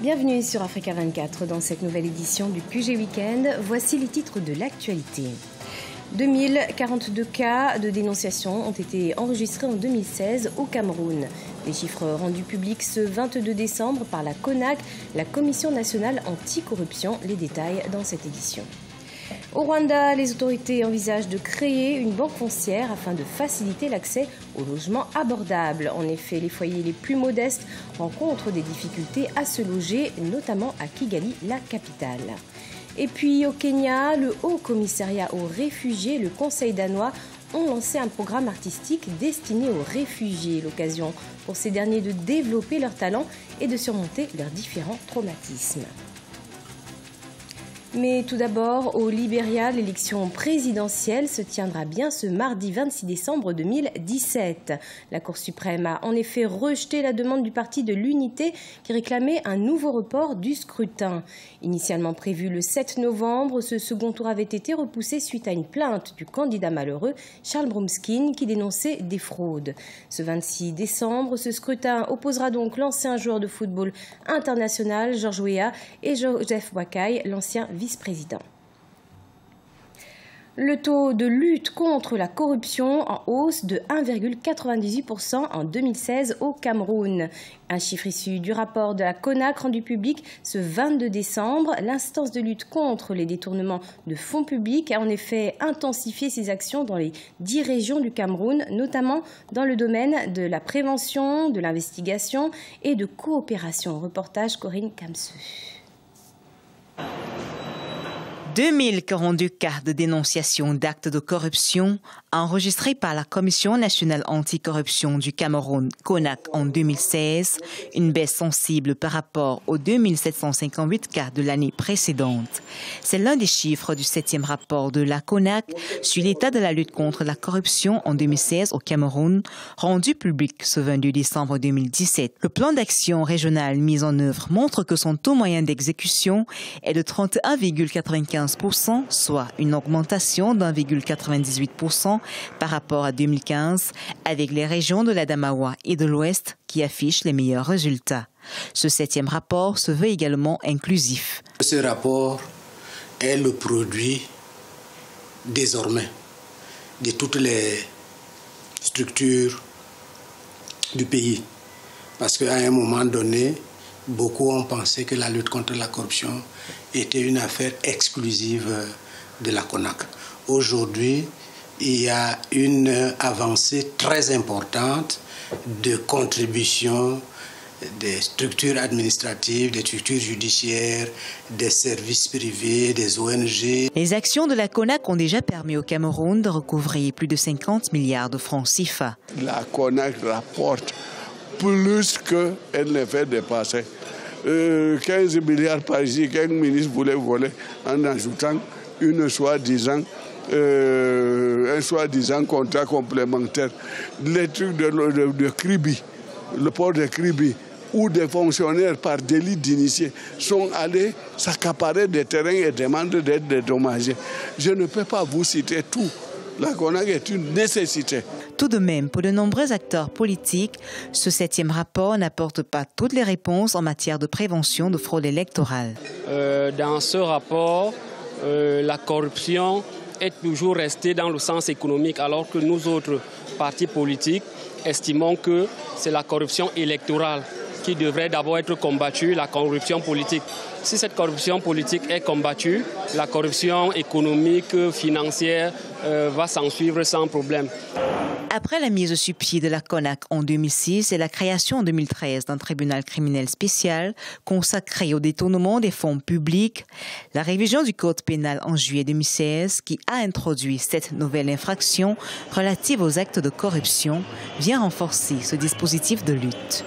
Bienvenue sur Africa 24 dans cette nouvelle édition du QG Weekend. Voici les titres de l'actualité. 2042 cas de dénonciation ont été enregistrés en 2016 au Cameroun. Les chiffres rendus publics ce 22 décembre par la CONAC, la Commission nationale anticorruption. Les détails dans cette édition. Au Rwanda, les autorités envisagent de créer une banque foncière afin de faciliter l'accès aux logements abordables. En effet, les foyers les plus modestes rencontrent des difficultés à se loger, notamment à Kigali, la capitale. Et puis au Kenya, le Haut Commissariat aux réfugiés et le Conseil danois ont lancé un programme artistique destiné aux réfugiés. L'occasion pour ces derniers de développer leurs talents et de surmonter leurs différents traumatismes. Mais tout d'abord, au Libéria, l'élection présidentielle se tiendra bien ce mardi 26 décembre 2017. La Cour suprême a en effet rejeté la demande du Parti de l'Unité qui réclamait un nouveau report du scrutin. Initialement prévu le 7 novembre, ce second tour avait été repoussé suite à une plainte du candidat malheureux Charles Bromskin qui dénonçait des fraudes. Ce 26 décembre, ce scrutin opposera donc l'ancien joueur de football international Georges Weah et Joseph Boakai, l'ancien vice-président. Le taux de lutte contre la corruption en hausse de 1,98% en 2016 au Cameroun. Un chiffre issu du rapport de la CONAC rendu public ce 22 décembre. L'instance de lutte contre les détournements de fonds publics a en effet intensifié ses actions dans les 10 régions du Cameroun, notamment dans le domaine de la prévention, de l'investigation et de coopération. Reportage Corinne Kamseux. 2042 cas de dénonciation d'actes de corruption enregistrés par la Commission nationale anticorruption du Cameroun, CONAC, en 2016, une baisse sensible par rapport aux 2758 cas de l'année précédente. C'est l'un des chiffres du 7e rapport de la CONAC sur l'état de la lutte contre la corruption en 2016 au Cameroun, rendu public ce 22 décembre 2017. Le plan d'action régional mis en œuvre montre que son taux moyen d'exécution est de 31,95%, soit une augmentation d'1,98% par rapport à 2015, avec les régions de l'Adamawa et de l'Ouest qui affichent les meilleurs résultats. Ce 7e rapport se veut également inclusif. Ce rapport est le produit désormais de toutes les structures du pays. Parce qu'à un moment donné, beaucoup ont pensé que la lutte contre la corruption était une affaire exclusive de la CONAC. Aujourd'hui, il y a une avancée très importante de contribution des structures administratives, des structures judiciaires, des services privés, des ONG. Les actions de la CONAC ont déjà permis au Cameroun de recouvrer plus de 50 milliards de francs CFA. La CONAC rapporte plus qu'elle ne fait dépasser. 15 milliards par ici, qu'un ministre voulait voler en ajoutant un soi-disant contrat complémentaire. Les trucs de Kribi, le port de Kribi, où des fonctionnaires par délit d'initié sont allés s'accaparer des terrains et demandent d'être dédommagés. Je ne peux pas vous citer tout. La CONAC est une nécessité. Tout de même, pour de nombreux acteurs politiques, ce 7e rapport n'apporte pas toutes les réponses en matière de prévention de fraude électorale. Dans ce rapport, la corruption est toujours restée dans le sens économique, alors que nous autres partis politiques estimons que c'est la corruption électorale qui devrait d'abord être combattue, la corruption politique. Si cette corruption politique est combattue, la corruption économique, financière va s'en suivre sans problème. Après la mise sur pied de la CONAC en 2006 et la création en 2013 d'un tribunal criminel spécial consacré au détournement des fonds publics, la révision du code pénal en juillet 2016, qui a introduit cette nouvelle infraction relative aux actes de corruption, vient renforcer ce dispositif de lutte.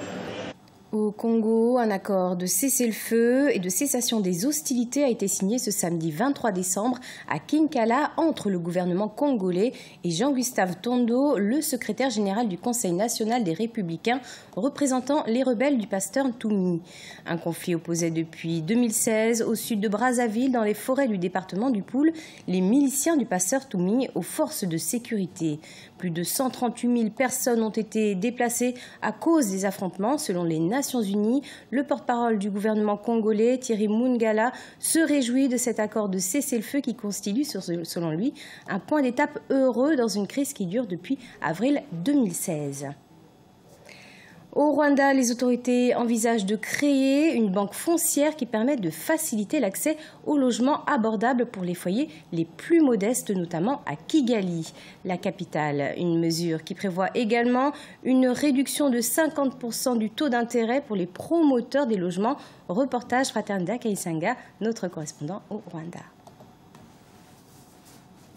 Au Congo, un accord de cessez-le-feu et de cessation des hostilités a été signé ce samedi 23 décembre à Kinkala entre le gouvernement congolais et Jean-Gustave Tondo, le secrétaire général du Conseil national des Républicains, représentant les rebelles du pasteur Toumi. Un conflit opposait depuis 2016 au sud de Brazzaville, dans les forêts du département du Poul, les miliciens du pasteur Toumi aux forces de sécurité. Plus de 138 000 personnes ont été déplacées à cause des affrontements selon les Nations Nations Unies. Le porte-parole du gouvernement congolais, Thierry Mungala, se réjouit de cet accord de cessez-le-feu qui constitue, selon lui, un point d'étape heureux dans une crise qui dure depuis avril 2016. Au Rwanda, les autorités envisagent de créer une banque foncière qui permet de faciliter l'accès aux logements abordables pour les foyers les plus modestes, notamment à Kigali, la capitale. Une mesure qui prévoit également une réduction de 50% du taux d'intérêt pour les promoteurs des logements. Reportage Fraternida Kaisanga, notre correspondant au Rwanda.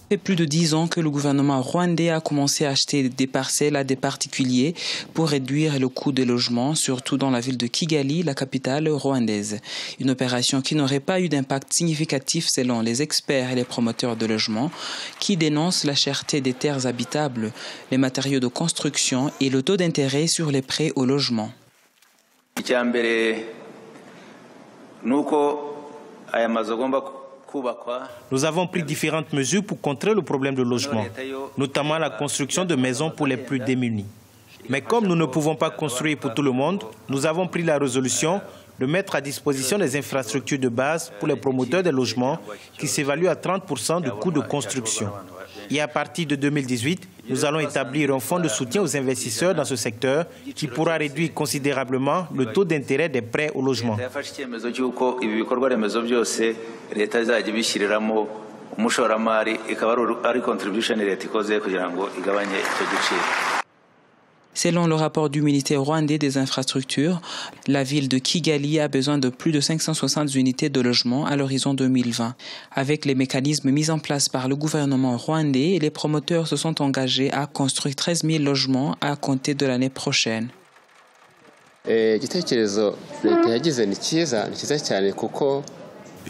Ça fait plus de 10 ans que le gouvernement rwandais a commencé à acheter des parcelles à des particuliers pour réduire le coût des logements, surtout dans la ville de Kigali, la capitale rwandaise. Une opération qui n'aurait pas eu d'impact significatif selon les experts et les promoteurs de logements, qui dénoncent la cherté des terres habitables, les matériaux de construction et le taux d'intérêt sur les prêts au logement. Nous avons pris différentes mesures pour contrer le problème de logement, notamment la construction de maisons pour les plus démunis. Mais comme nous ne pouvons pas construire pour tout le monde, nous avons pris la résolution de mettre à disposition des infrastructures de base pour les promoteurs des logements qui s'évaluent à 30% du coût de construction. Et à partir de 2018, nous allons établir un fonds de soutien aux investisseurs dans ce secteur qui pourra réduire considérablement le taux d'intérêt des prêts au logement. Selon le rapport du ministère rwandais des infrastructures, la ville de Kigali a besoin de plus de 560 unités de logement à l'horizon 2020. Avec les mécanismes mis en place par le gouvernement rwandais, les promoteurs se sont engagés à construire 13 000 logements à compter de l'année prochaine.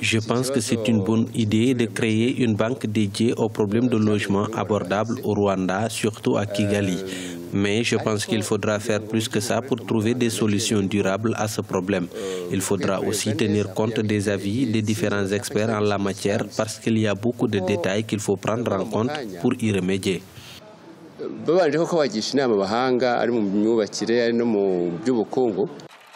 Je pense que c'est une bonne idée de créer une banque dédiée aux problèmes de logement abordables au Rwanda, surtout à Kigali. Mais je pense qu'il faudra faire plus que ça pour trouver des solutions durables à ce problème. Il faudra aussi tenir compte des avis des différents experts en la matière parce qu'il y a beaucoup de détails qu'il faut prendre en compte pour y remédier.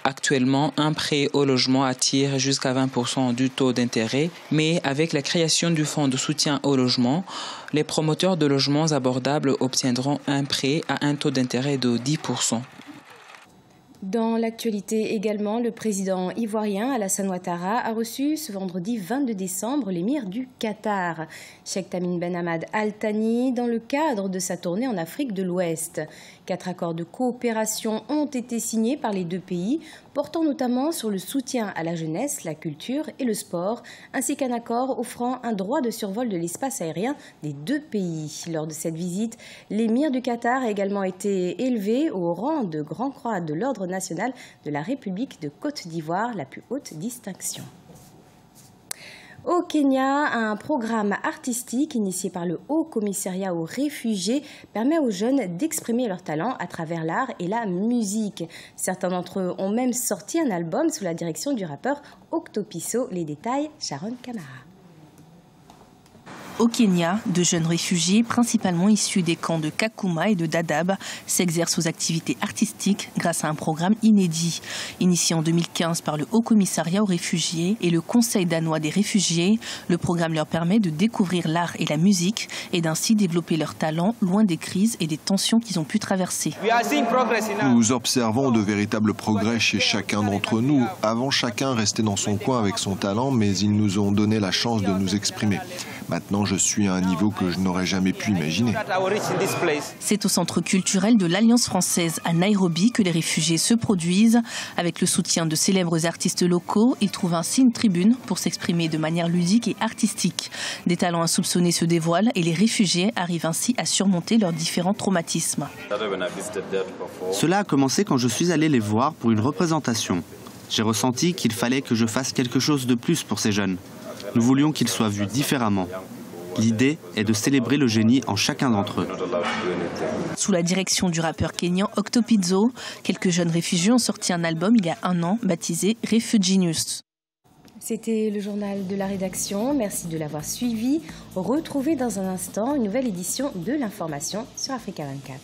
Actuellement, un prêt au logement attire jusqu'à 20% du taux d'intérêt, mais avec la création du fonds de soutien au logement, les promoteurs de logements abordables obtiendront un prêt à un taux d'intérêt de 10%. Dans l'actualité également, le président ivoirien Alassane Ouattara a reçu ce vendredi 22 décembre l'émir du Qatar, Cheikh Tamim Ben Hamad Al Thani, dans le cadre de sa tournée en Afrique de l'Ouest. 4 accords de coopération ont été signés par les deux pays, portant notamment sur le soutien à la jeunesse, la culture et le sport, ainsi qu'un accord offrant un droit de survol de l'espace aérien des deux pays. Lors de cette visite, l'émir du Qatar a également été élevé au rang de Grand Croix de l'Ordre national de la République de Côte d'Ivoire, la plus haute distinction. Au Kenya, un programme artistique initié par le Haut Commissariat aux réfugiés permet aux jeunes d'exprimer leur talent à travers l'art et la musique. Certains d'entre eux ont même sorti un album sous la direction du rappeur Octopiso. Les détails, Sharon Kamara. Au Kenya, de jeunes réfugiés, principalement issus des camps de Kakuma et de Dadaab, s'exercent aux activités artistiques grâce à un programme inédit. Initié en 2015 par le Haut Commissariat aux réfugiés et le Conseil danois des réfugiés, le programme leur permet de découvrir l'art et la musique et d'ainsi développer leur talent loin des crises et des tensions qu'ils ont pu traverser. Nous observons de véritables progrès chez chacun d'entre nous. Avant, chacun restait dans son coin avec son talent, mais ils nous ont donné la chance de nous exprimer. Maintenant, je suis à un niveau que je n'aurais jamais pu imaginer. C'est au centre culturel de l'Alliance française à Nairobi que les réfugiés se produisent. Avec le soutien de célèbres artistes locaux, ils trouvent ainsi une tribune pour s'exprimer de manière ludique et artistique. Des talents insoupçonnés se dévoilent et les réfugiés arrivent ainsi à surmonter leurs différents traumatismes. Cela a commencé quand je suis allé les voir pour une représentation. J'ai ressenti qu'il fallait que je fasse quelque chose de plus pour ces jeunes. Nous voulions qu'ils soient vus différemment. L'idée est de célébrer le génie en chacun d'entre eux. Sous la direction du rappeur kényan Octopizo, quelques jeunes réfugiés ont sorti un album il y a 1 an baptisé Refugee News. C'était le journal de la rédaction. Merci de l'avoir suivi. Retrouvez dans un instant une nouvelle édition de l'information sur Africa 24.